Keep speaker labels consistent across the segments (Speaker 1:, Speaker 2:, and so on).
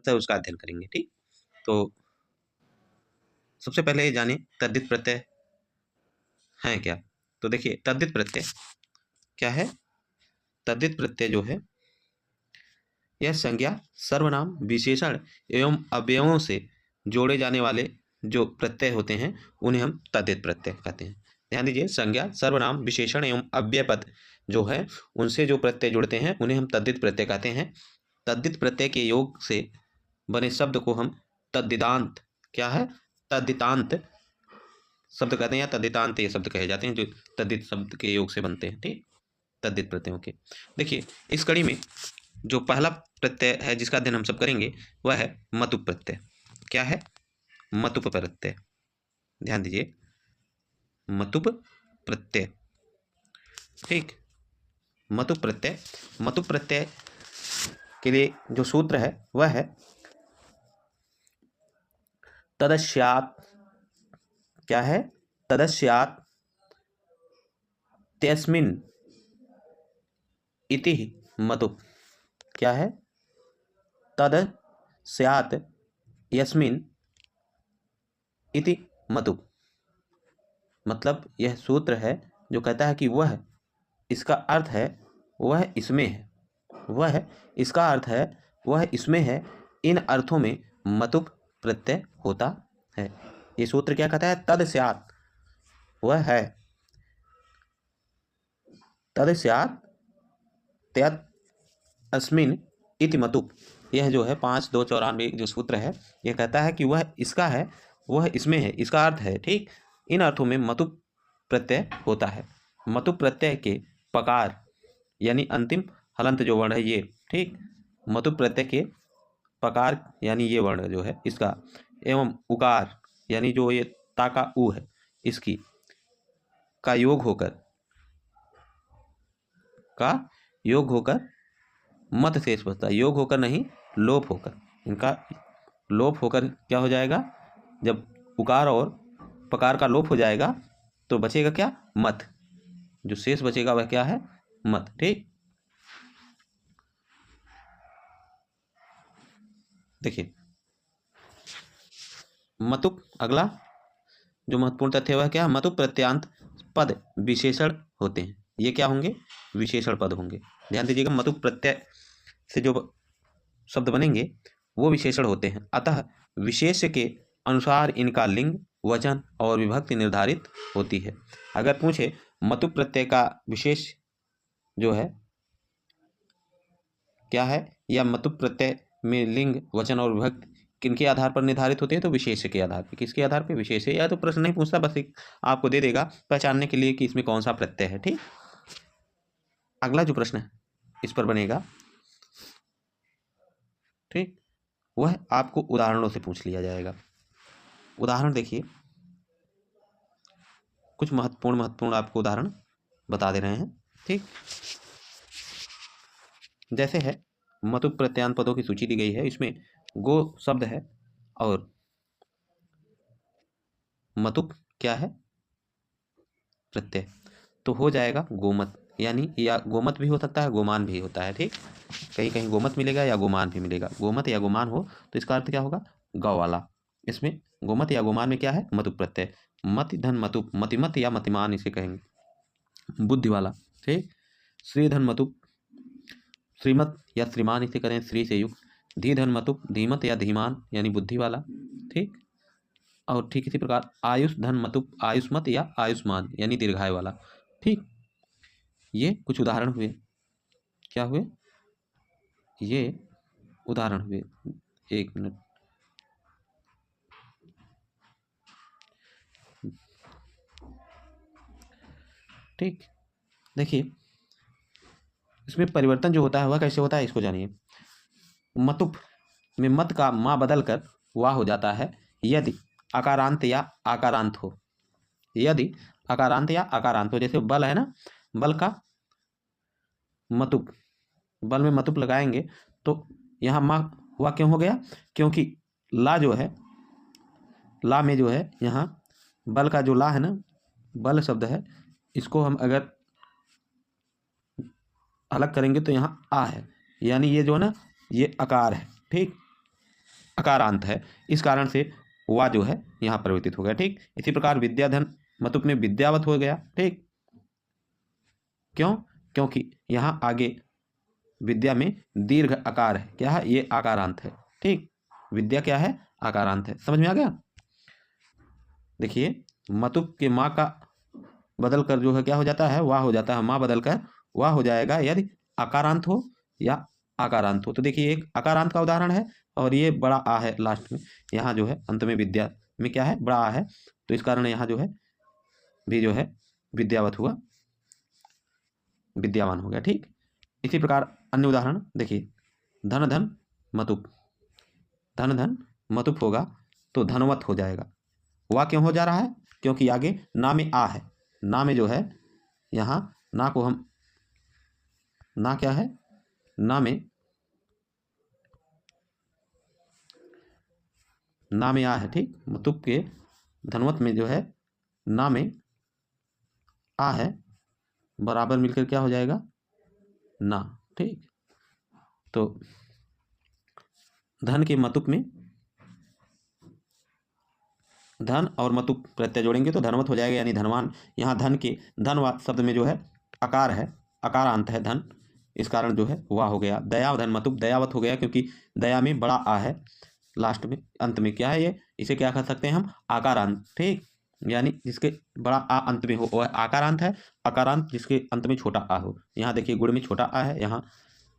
Speaker 1: है उसका अध्ययन करेंगे। ठीक, तो सबसे पहले ये जाने तद्धित प्रत्यय है क्या। तो देखिए तद्धित प्रत्यय क्या है। तद्धित प्रत्यय जो है यह संज्ञा, सर्वनाम, विशेषण एवं अवयवों से जोड़े जाने वाले जो प्रत्यय होते हैं उन्हें हम तद्धित प्रत्यय कहते हैं। ध्यान दीजिए, संज्ञा, सर्वनाम, विशेषण एवं अव्यय पद जो है उनसे जो प्रत्यय जुड़ते हैं उन्हें हम तद्धित प्रत्यय कहते हैं। तद्धित प्रत्यय के योग से बने शब्द को हम तद्धितांत, क्या है, तद्धितांत शब्द कहते हैं या तद्धितांत ये शब्द कहे जाते हैं जो तद्धित शब्द के योग से बनते हैं। ठीक, तद्धित प्रत्ययों के। देखिए इस कड़ी में जो पहला प्रत्यय है जिसका अध्ययन हम सब करेंगे वह है मतुप प्रत्यय। क्या है, मतुप प्रत्यय। ध्यान दीजिए, मतुप प्रत्यय। ठीक, मतुप प्रत्यय। मतुप प्रत्यय के लिए जो सूत्र है वह है तदस्यात्, क्या है, तदस्यात् त्यस्मिन् इति मतुप। क्या है, तद स्यात् यस्मिन् इति मतुप। मतलब यह सूत्र है जो कहता है कि वह, इसका अर्थ है वह इसमें है, वह इसका अर्थ है वह इसमें है, इन अर्थों में मतुप प्रत्यय होता है। ये सूत्र क्या कहता है, तद स्यात्, वह है, तद स्यात् त्यत् अस्मिन् इति मतुप। यह जो है 5294 जो सूत्र है यह कहता है कि वह इसका है, वह इसमें है, इसका अर्थ है। ठीक, इन अर्थों में मतुप प्रत्यय होता है। मतुप प्रत्यय के पकार यानी अंतिम हलंत जो वर्ण है ये, ठीक, मतुप प्रत्यय के पकार यानी ये वर्ण जो है इसका, एवं उकार यानी जो ये ताका उ है इसकी का योग होकर, का योग होकर मत शेष बचता है। योग होकर नहीं, लोप होकर, इनका लोप होकर क्या हो जाएगा, जब उकार और पकार का लोप हो जाएगा तो बचेगा क्या, मत। जो शेष बचेगा वह क्या है, मत। ठीक, देखिए मतुप, अगला जो महत्वपूर्ण तथ्य वह क्या है, मतुप प्रत्यांत पद विशेषण होते हैं। ये क्या होंगे, विशेषण पद होंगे। ध्यान दीजिएगा, मतुप प्रत्यय से जो शब्द बनेंगे वो विशेषण होते हैं। अतः विशेष्य के अनुसार इनका लिंग, वचन और विभक्ति निर्धारित होती है। अगर पूछे मतुप प्रत्यय का विशेष जो है क्या है, या मतुप प्रत्यय में लिंग, वचन और विभक्ति किनके आधार पर निर्धारित होते हैं, तो विशेष्य के आधार पर। किसके आधार पर, विशेष्य। या तो प्रश्न नहीं पूछता, बस एक आपको दे देगा पहचानने के लिए कि इसमें कौन सा प्रत्यय है। ठीक, अगला जो प्रश्न है इस पर बनेगा, ठीक, वह आपको उदाहरणों से पूछ लिया जाएगा। उदाहरण देखिए, कुछ महत्वपूर्ण आपको उदाहरण बता दे रहे हैं। ठीक, जैसे है मतुप प्रत्यान पदों की सूची दी गई है, इसमें गो शब्द है और मतुप क्या है, प्रत्यय, तो हो जाएगा गोमत। यानी या गोमत भी हो सकता है, गोमान भी होता है। ठीक, कहीं कहीं गोमत मिलेगा या गोमान भी मिलेगा। गोमत या गोमान हो तो इसका अर्थ क्या होगा, गौ वाला। इसमें गोमत या गोमान में क्या है, मतुप प्रत्यय। मति धन मतुप, मतिमत या मतिमान इसे कहेंगे, बुद्धि वाला। ठीक, श्री धन मतुप, श्रीमत या श्रीमान इसे करें श्री से युक्त। धी धन मतुप, धीमत या धीमान यानी बुद्धि वाला। ठीक, और ठीक इसी प्रकार आयुष धन मतुप, आयुष्मत या आयुष्मान यानी दीर्घायु वाला। ठीक, ये कुछ उदाहरण हुए। क्या हुए, ये उदाहरण हुए। एक मिनट, ठीक, देखिए इसमें परिवर्तन जो होता है वह कैसे होता है, इसको जानिए। मतुप में मत का मा बदल कर वाह हो जाता है यदि आकारांत या आकारांत हो। यदि आकारांत या आकारांत हो, जैसे बल है ना, बल का मतुप, बल में मतुप लगाएंगे तो यहाँ माँ हुआ क्यों हो गया, क्योंकि ला जो है, ला में जो है यहाँ बल का जो ला है ना, बल शब्द है, इसको हम अगर अलग करेंगे तो यहाँ आ है, यानी ये जो है ना ये आकार है। ठीक, अकारांत है, इस कारण से वा जो है यहाँ परिवर्तित हो गया। ठीक, इसी प्रकार विद्याधन मतुप में विद्यावत हो गया। ठीक, क्यों? क्योंकि यहाँ आगे विद्या में दीर्घ आकार है, क्या है? ये आकारांत है। ठीक, विद्या क्या है? आकारांत है। समझ में आ गया? देखिए, मतुप के माँ का बदल कर जो है क्या हो जाता है? वाह हो जाता है। माँ बदल कर वाह हो जाएगा यदि आकारांत हो या आकारांत हो। तो देखिए, एक आकारांत का उदाहरण है और ये बड़ा आ है लास्ट में, यहाँ जो है अंत में विद्या में क्या है? बड़ा आ है, तो इस कारण यहाँ जो है भी जो है विद्यावत हुआ, विद्यावान हो गया। ठीक, इसी प्रकार अन्य उदाहरण देखिए, धन धन मतुप, धन धन मतुप होगा तो धनवत हो जाएगा। वाह क्यों हो जा रहा है? क्योंकि आगे ना में आ है, ना में जो है यहाँ ना को हम, ना क्या है? ना में आ है। ठीक, मतुप के धनवत में जो है ना में आ है, बराबर मिलकर क्या हो जाएगा? ना। ठीक, तो धन के मतुप में धन और मतुप प्रत्यय जोड़ेंगे तो धनवत हो जाएगा, यानी धनवान। यहाँ धन के धन शब्द में जो है आकार है, आकारांत है धन, इस कारण जो है वाह हो गया। दया धन मतुप दयावत हो गया, क्योंकि दया में बड़ा आ है लास्ट में, अंत में क्या है ये? इसे क्या कर सकते हैं हम? आकारांत। ठीक, यानी जिसके बड़ा आ अंत में हो वह आकारांत है, आकारांत जिसके अंत में छोटा आ हो। यहाँ देखिए, गुण में छोटा आ है, यहाँ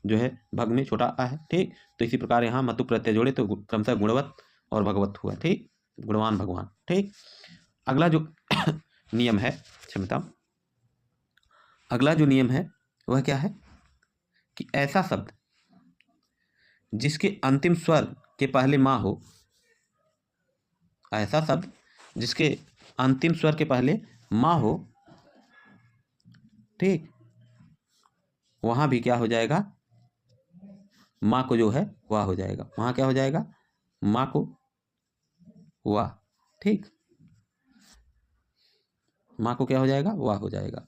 Speaker 1: जो है भग में छोटा आ है। ठीक, तो इसी प्रकार यहाँ मतुप प्रत्यय जोड़े तो क्रमशः गुणवत और भगवत हुआ। ठीक, गुणवान भगवान। ठीक, अगला जो नियम है, क्षमता, अगला जो नियम है वह क्या है कि ऐसा शब्द जिसके अंतिम स्वर के पहले माँ हो, ऐसा शब्द जिसके अंतिम स्वर के पहले माँ हो, ठीक, वहां भी क्या हो जाएगा? माँ को जो है वाह हो जाएगा। वहां क्या हो जाएगा? माँ को वाह। ठीक, माँ को क्या हो जाएगा? वाह हो जाएगा,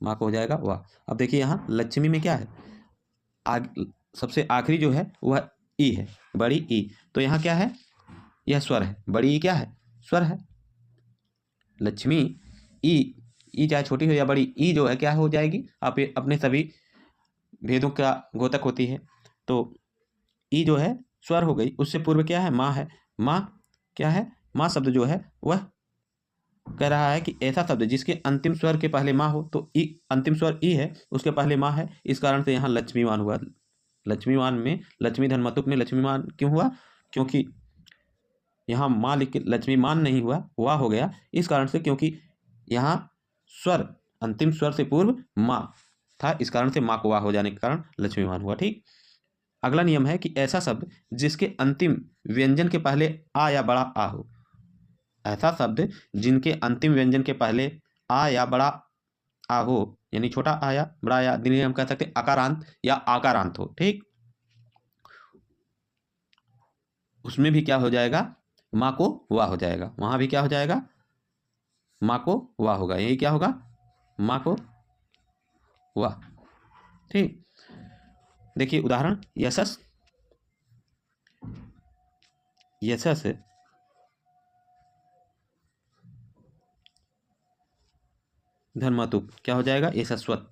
Speaker 1: माँ को हो जाएगा वाह। अब देखिए, यहाँ लक्ष्मी में क्या है? सबसे आखिरी जो है वह ई है, बड़ी ई, तो यहाँ क्या है? यह स्वर है, बड़ी ई क्या है? स्वर है। लक्ष्मी ई चाहे छोटी हो या बड़ी, ई जो है क्या हो जाएगी? आप अपने सभी भेदों का गोतक होती है, तो ई जो है स्वर हो गई। उससे पूर्व क्या है? माँ है। माँ क्या है? माँ शब्द जो है वह कह रहा है कि ऐसा शब्द जिसके अंतिम स्वर के पहले माँ हो, तो ई अंतिम स्वर ई है, उसके पहले माँ है, इस कारण से यहाँ लक्ष्मीवान हुआ। लक्ष्मीवान में लक्ष्मी धन मतुप में लक्ष्मीवान क्यों हुआ? क्योंकि यहाँ माँ लिख के लक्ष्मीमान नहीं हुआ, वाह हो गया, इस कारण से, क्योंकि यहाँ स्वर अंतिम स्वर से पूर्व माँ था, इस कारण से माँ को वाह हो जाने के कारण लक्ष्मीवान हुआ। ठीक, अगला नियम है कि ऐसा शब्द जिसके अंतिम व्यंजन के पहले आ या बड़ा आ हो, ऐसा शब्द जिनके अंतिम व्यंजन के पहले आ या बड़ा आ हो, यानी छोटा आ या बड़ा या जिन्हें हम कह सकते हैं अकारांत या आकारांत हो। ठीक, उसमें भी क्या हो जाएगा? माँ को वाह हो जाएगा। वहां भी क्या हो जाएगा? माँ को वाह होगा। यही क्या होगा? माँ को वाह। ठीक, देखिए उदाहरण, यशस, यशस धन मतुप क्या हो जाएगा? यशस्वत।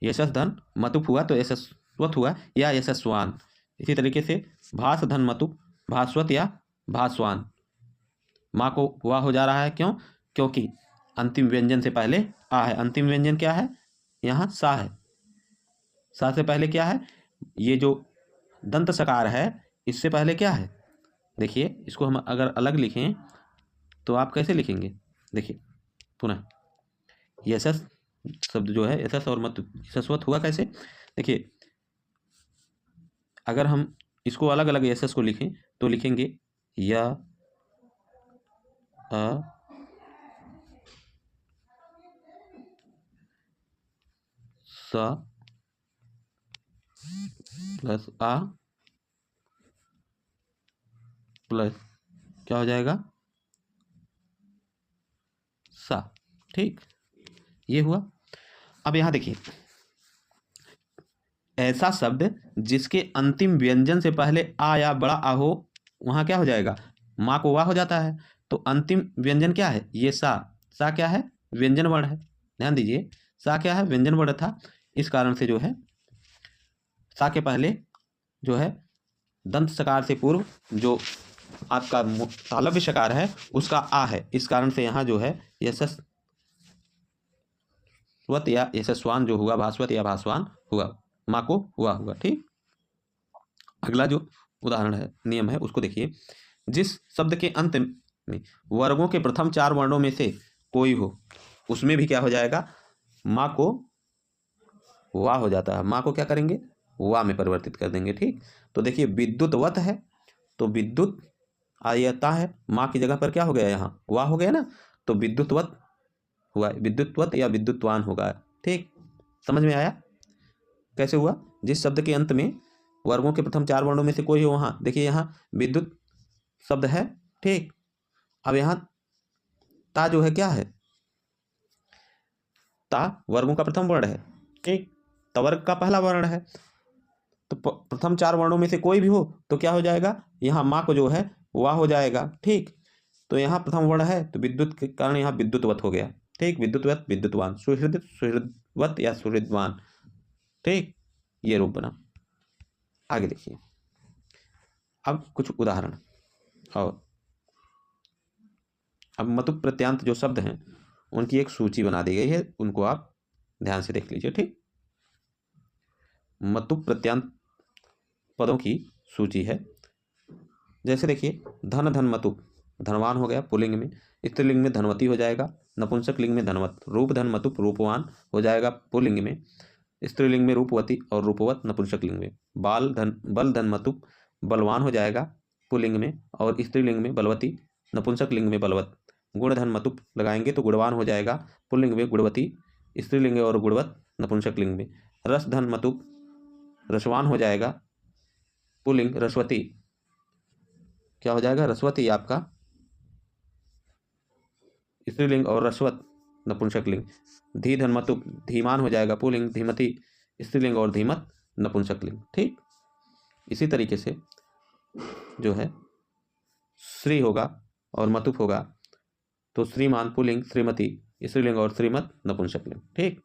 Speaker 1: यशस धन मतुप हुआ तो यशस्वत हुआ या यशस्वान। इसी तरीके से भास धन मतुप भास्वत या भास्वान। माँ को वाह हो जा रहा है, क्यों? क्योंकि अंतिम व्यंजन से पहले आ है। अंतिम व्यंजन क्या है? यहाँ सा है। सा से पहले क्या है? ये जो दंत सकार है, इससे पहले क्या है? देखिए, इसको हम अगर अलग लिखें तो आप कैसे लिखेंगे? देखिए पुनः, यशस शब्द जो है यशस और मत यशस्वत हुआ कैसे? देखिए, अगर हम इसको अलग अलग यशस को लिखें तो लिखेंगे या सा प्लस आ प्लस क्या हो जाएगा? सा। ठीक, ये हुआ। अब यहां देखिए, ऐसा शब्द जिसके अंतिम व्यंजन से पहले आ या बड़ा आ हो, वहाँ क्या हो जाएगा, माँ को वाह हो जाता है। तो अंतिम व्यंजन क्या है, ये सा क्या है, व्यंजन वर्ण है। ध्यान दीजिए, सा क्या है, व्यंजन वर्ण था। इस कारण से जो है सा के पहले जो है दंत सकार से पूर्व जो आपका तालव्य सकार है उसका आ है। इस कारण से यहाँ जो है यशस्वत या यशस्वान जो हुआ, भास्वत या भास्वान हुआ, माँ को हुआ हुआ। ठीक, अगला जो उदाहरण है, नियम है, उसको देखिए। जिस शब्द के अंत में वर्गों के प्रथम 4 वर्णों में से कोई हो, उसमें भी क्या हो जाएगा, माँ को वाह हो जाता है। माँ को क्या करेंगे, वाह में परिवर्तित कर देंगे। ठीक, तो देखिए विद्युतवत है, तो विद्युत आयता है, माँ की जगह पर क्या हो गया, यहाँ वाह हो गया ना, तो विद्युतवत हुआ, विद्युतवत या विद्युतवान होगा। ठीक, समझ में आया कैसे हुआ। जिस शब्द के अंत में वर्गों के प्रथम 4 वर्णों में से कोई हो, वहाँ देखिए यहाँ विद्युत शब्द है। ठीक, अब यहाँ ता जो है क्या है, ता वर्गों का प्रथम वर्ण है। ठीक, तवर्ग का पहला वर्ण है। तो प्रथम 4 वर्णों में से कोई भी हो तो क्या हो जाएगा, यहाँ माँ को जो है वाह हो जाएगा। ठीक, तो यहाँ प्रथम वर्ण है तो विद्युत के कारण यहाँ विद्युतवत हो गया। ठीक, विद्युतवत विद्युतवान, सुहृद सुहृदवत या सुहृदवान। ठीक, ये रूप बना। आगे देखिए, अब कुछ उदाहरण। और अब मतुप प्रत्यांत जो शब्द हैं उनकी एक सूची बना दी गई है, उनको आप ध्यान से देख लीजिए। ठीक, मतुप प्रत्यांत पदों की सूची है। जैसे देखिए धन धन मतुप, धनवान हो गया पुल्लिंग में, स्त्रीलिंग में धनवती हो जाएगा, नपुंसक लिंग में धनवत। रूप धन मतुप, रूपवान हो जाएगा पुल्लिंग में, स्त्रीलिंग में रूपवती और रूपवत नपुंसक लिंग में। बल धन मतुप, बलवान हो जाएगा पुल्लिंग में और स्त्रीलिंग में बलवती, नपुंसक लिंग में बलवत। गुण धन मतुप लगाएंगे तो गुणवान हो जाएगा पुल्लिंग में गुणवती, स्त्रीलिंग और गुणवत नपुंसक लिंग में। रस धन मतुप, रसवान हो जाएगा पुल्लिंग, रसवती क्या हो जाएगा, रसवती आपका स्त्रीलिंग और रसवत नपुंसक लिंग। धी धन मतुप, धीमान हो जाएगा पुल्लिंग, धीमती स्त्रीलिंग और धीमत नपुंसक लिंग। ठीक, इसी तरीके से जो है श्री होगा और मतुप होगा तो श्रीमान पुल्लिंग, श्रीमती स्त्रीलिंग और श्रीमत नपुंसक लिंग। ठीक,